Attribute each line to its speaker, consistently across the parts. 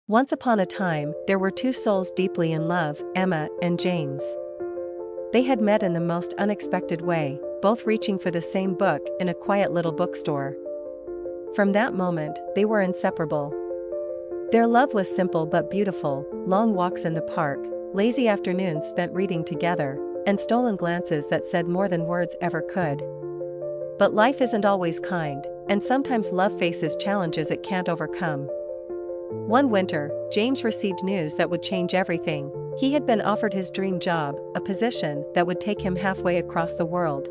Speaker 1: Once upon a time, there were two souls deeply in love, Emma and James. They had met in the most unexpected way, both reaching for the same book in a quiet little bookstore. From that moment, they were inseparable. Their love was simple but beautiful: long walks in the park, lazy afternoons spent reading together, and stolen glances that said more than words ever could. But life isn't always kind, and sometimes love faces challenges it can't overcome. One winter, James received news that would change everything. He had been offered his dream job, a position that would take him halfway across the world.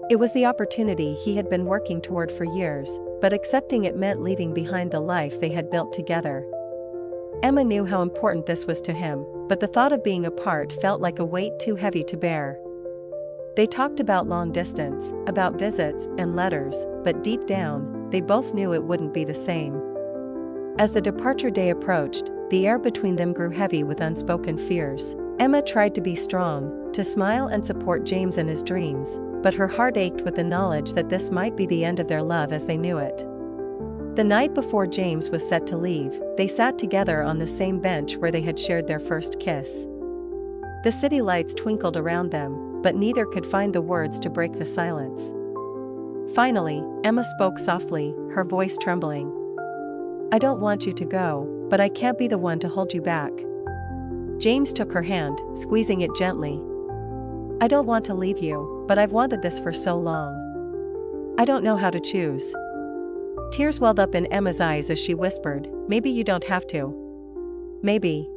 Speaker 1: It was the opportunity he had been working toward for years, but accepting it meant leaving behind the life they had built together. Emma knew how important this was to him, but the thought of being apart felt like a weight too heavy to bear. They talked about long distance, about visits and letters, but deep down, they both knew it wouldn't be the same. As the departure day approached, the air between them grew heavy with unspoken fears. Emma tried to be strong, to smile and support James in his dreams, but her heart ached with the knowledge that this might be the end of their love as they knew it. The night before James was set to leave, they sat together on the same bench where they had shared their first kiss. The city lights twinkled around them, but neither could find the words to break the silence. Finally, Emma spoke softly, her voice trembling. "I don't want you to go, but I can't be the one to hold you back." James took her hand, squeezing it gently. "I don't want to leave you, but I've wanted this for so long. I don't know how to choose." Tears welled up in Emma's eyes as she whispered, "Maybe you don't have to. Maybe.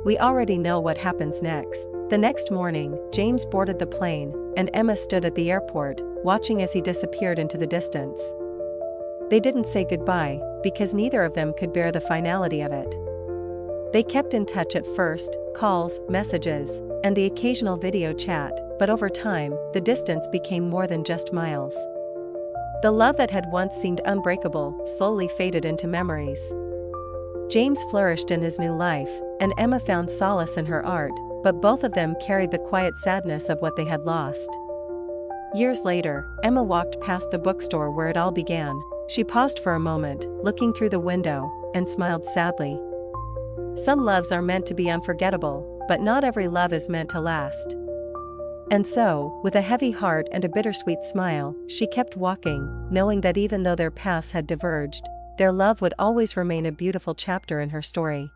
Speaker 1: We already know what happens next." The next morning, James boarded the plane, and Emma stood at the airport, watching as he disappeared into the distance. They didn't say goodbye, because neither of them could bear the finality of it. They kept in touch at first, calls, messages, and the occasional video chat, but over time, the distance became more than just miles. The love that had once seemed unbreakable slowly faded into memories. James flourished in his new life, and Emma found solace in her art, but both of them carried the quiet sadness of what they had lost. Years later, Emma walked past the bookstore where it all began. She paused for a moment, looking through the window, and smiled sadly. Some loves are meant to be unforgettable, but not every love is meant to last. And so, with a heavy heart and a bittersweet smile, she kept walking, knowing that even though their paths had diverged, their love would always remain a beautiful chapter in her story.